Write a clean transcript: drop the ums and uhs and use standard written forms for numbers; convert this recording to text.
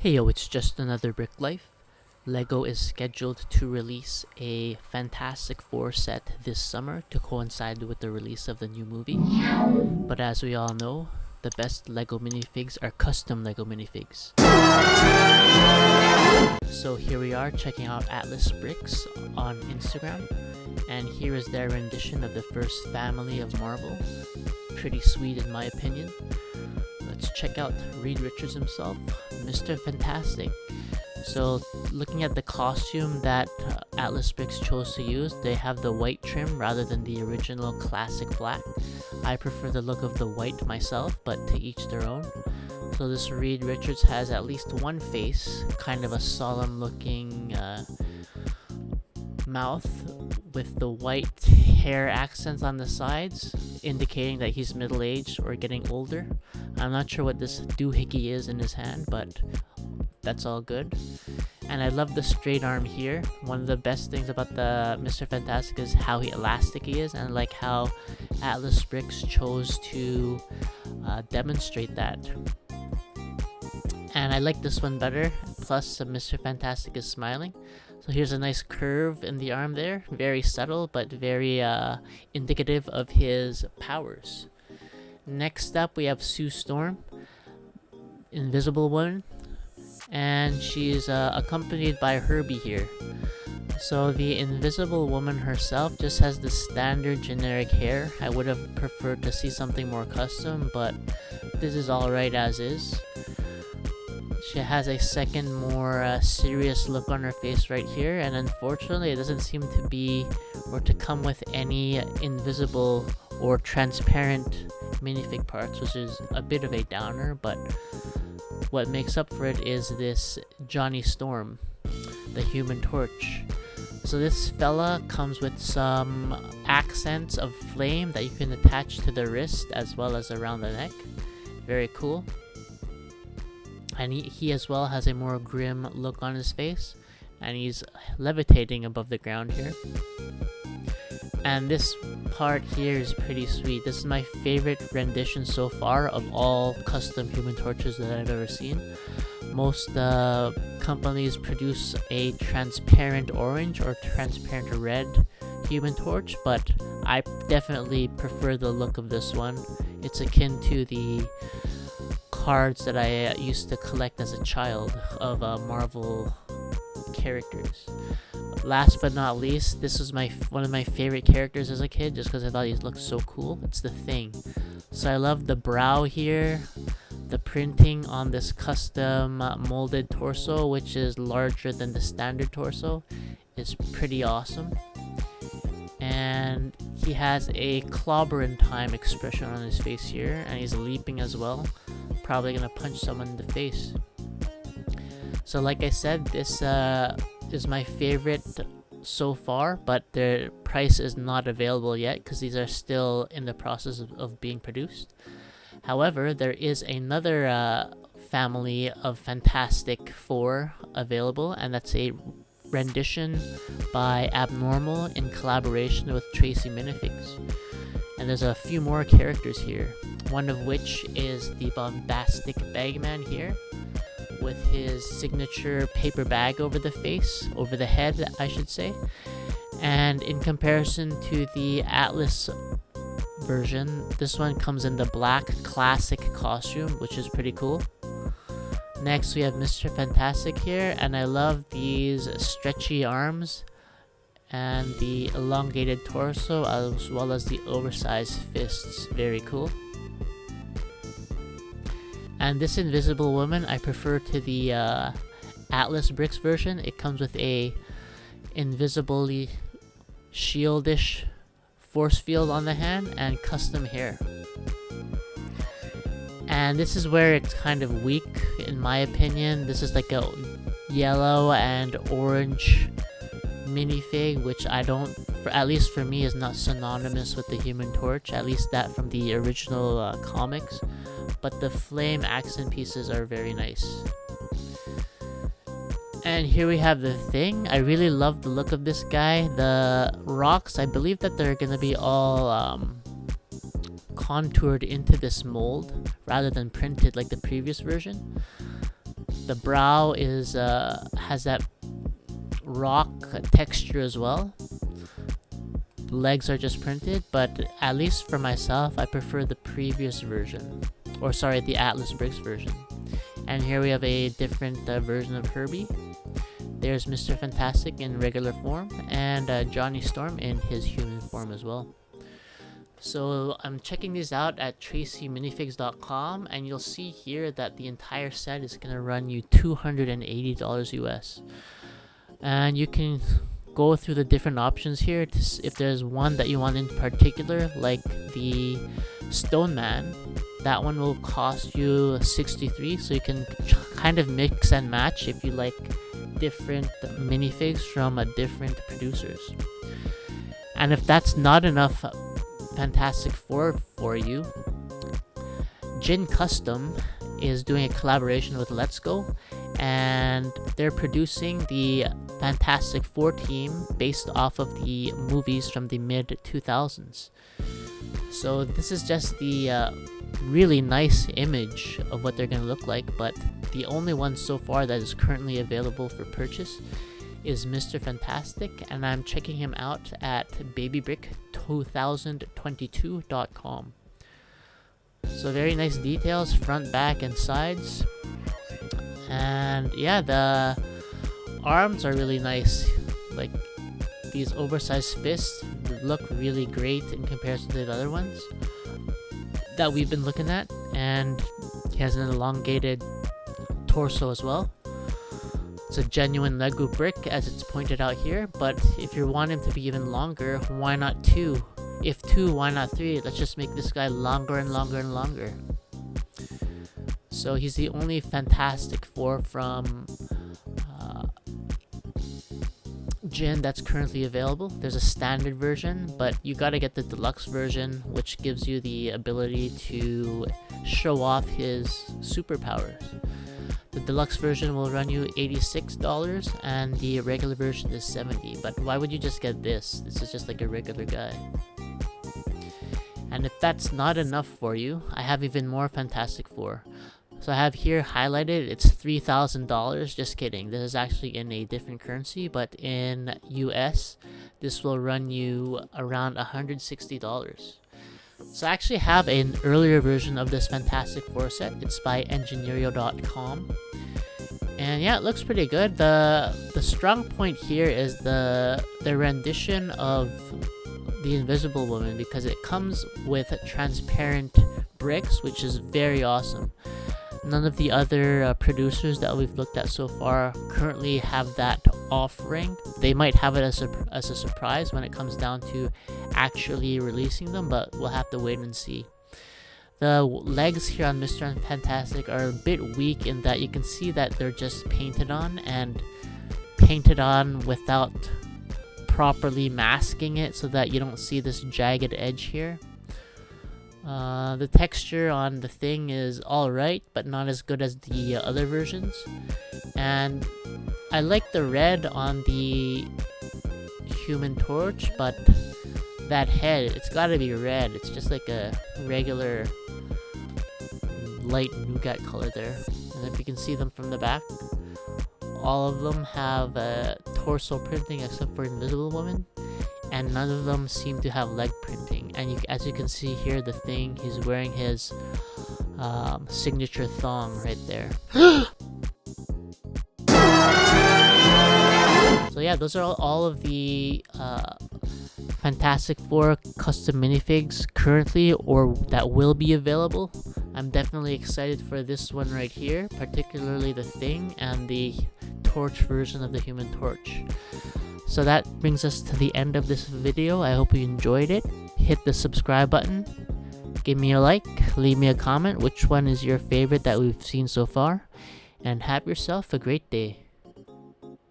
Hey yo, it's just another Brick Life. LEGO is scheduled to release a Fantastic Four set this summer to coincide with the release of the new movie. But as we all know, the best LEGO minifigs are custom LEGO minifigs. So here we are checking out Atlas Bricks on Instagram, and here is their rendition of the first family of Marvel. Pretty sweet in my opinion. Let's check out Reed Richards himself, Mr. Fantastic. So looking at the costume that Atlas Bricks chose to use, they have the white trim rather than the original classic black. I prefer the look of the white myself, but to each their own. So this Reed Richards has at least one face, kind of a solemn looking mouth with the white hair accents on the sides, indicating that he's middle-aged or getting older. I'm not sure what this doohickey is in his hand, but that's all good. And I love the straight arm here. One of the best things about the Mr. Fantastic is how elastic he is, and I like how Atlas Bricks chose to demonstrate that. And I like this one better, plus Mr. Fantastic is smiling. So here's a nice curve in the arm there, very subtle but very indicative of his powers. Next up we have Sue Storm, Invisible Woman, and she's accompanied by Herbie here. So the Invisible Woman herself just has the standard generic hair. I would have preferred to see something more custom, but this is alright as is. She has a second more serious look on her face right here, and unfortunately it doesn't seem to be or to come with any invisible or transparent minifig parts, which is a bit of a downer, but what makes up for it is this Johnny Storm, the Human Torch. So this fella comes with some accents of flame that you can attach to the wrist as well as around the neck. Very cool. And he as well has a more grim look on his face, and he's levitating above the ground here. And this part here is pretty sweet. This is my favorite rendition so far of all custom Human Torches that I've ever seen. Most companies produce a transparent orange or transparent red Human Torch, but I definitely prefer the look of this one. It's akin to the cards that I used to collect as a child of Marvel characters. Last but not least, this was one of my favorite characters as a kid just because I thought he looked so cool. It's the Thing. So I love the brow here, the printing on this custom molded torso, which is larger than the standard torso, is pretty awesome. And he has a clobberin' time expression on his face here, and he's leaping as well, probably gonna punch someone in the face. So like I said, this is my favorite so far, but the price is not available yet because these are still in the process of being produced. However, there is another family of Fantastic Four available, and that's a rendition by Abnormal in collaboration with TRACY minifigs. And there's a few more characters here, one of which is the bombastic Bagman here, with his signature paper bag over the face, over the head I should say. And in comparison to the Atlas version, this one comes in the black classic costume, which is pretty cool. Next we have Mr. Fantastic here, and I love these stretchy arms and the elongated torso as well as the oversized fists. Very cool. And this Invisible Woman I prefer to the Atlas Bricks version. It comes with a invisibly shieldish force field on the hand and custom hair. And this is where it's kind of weak in my opinion. This is like a yellow and orange minifig, which I don't, at least for me, is not synonymous with the Human Torch, at least that from the original comics. But the flame accent pieces are very nice. And here we have the Thing. I really love the look of this guy. The rocks, I believe that they're gonna be all contoured into this mold rather than printed like the previous version. The brow is has that rock texture as well. Legs are just printed, but at least for myself, I prefer the previous version, or sorry, the Atlas Bricks version. And here we have a different version of Herbie. There's Mr. Fantastic in regular form, and Johnny Storm in his human form as well. So I'm checking these out at TRACYMinifigs.com, and you'll see here that the entire set is going to run you $280 US. And you can go through the different options here to if there's one that you want in particular, like the Stone Man. That one will cost you $63, so you can kind of mix and match if you like different minifigs from different producers. And if that's not enough Fantastic Four for you, Jin Custom is doing a collaboration with Let's Go, and they're producing the Fantastic Four team based off of the movies from the mid-2000s. So this is just the really nice image of what they're going to look like, but the only one so far that is currently available for purchase is Mr. Fantastic, and I'm checking him out at babybrick2022.com. So very nice details, front, back, and sides. And yeah, the arms are really nice. Like, these oversized fists look really great in comparison to the other ones that we've been looking at. And he has an elongated torso as well. It's a genuine Lego brick, as it's pointed out here, but if you want him to be even longer, why not 2? If 2, why not 3? Let's just make this guy longer and longer and longer. So he's the only Fantastic Four from Jin that's currently available. There's a standard version, but you gotta get the deluxe version, which gives you the ability to show off his superpowers. The deluxe version will run you $86, and the regular version is $70. But why would you just get this? This is just like a regular guy. And if that's not enough for you, I have even more Fantastic Four. So I have here highlighted, it's $3,000. Just kidding. This is actually in a different currency, but in US, this will run you around $160. So I actually have an earlier version of this Fantastic Four set. It's by ENGINEERIO.com. And yeah, it looks pretty good. The strong point here is the rendition of the Invisible Woman, because it comes with transparent bricks, which is very awesome. None of the other producers that we've looked at so far currently have that offering. They might have it as a surprise when it comes down to actually releasing them, but we'll have to wait and see. The legs here on Mr. Fantastic are a bit weak in that you can see that they're just painted on, and painted on without properly masking it so that you don't see this jagged edge here. The texture on the thing is alright, but not as good as the other versions. And I like the red on the Human Torch, but that head, it's gotta be red. It's just like a regular light nougat color there. And if you can see them from the back, all of them have torso printing except for Invisible Woman, and none of them seem to have leg printing. And as you can see here, the thing, he's wearing his signature thong right there. So yeah, those are all of the Fantastic Four custom minifigs currently, or that will be available. I'm definitely excited for this one right here, particularly the Thing and the Torch version of the Human Torch. So that brings us to the end of this video. I hope you enjoyed it. Hit the subscribe button, give me a like, leave me a comment which one is your favorite that we've seen so far, and have yourself a great day.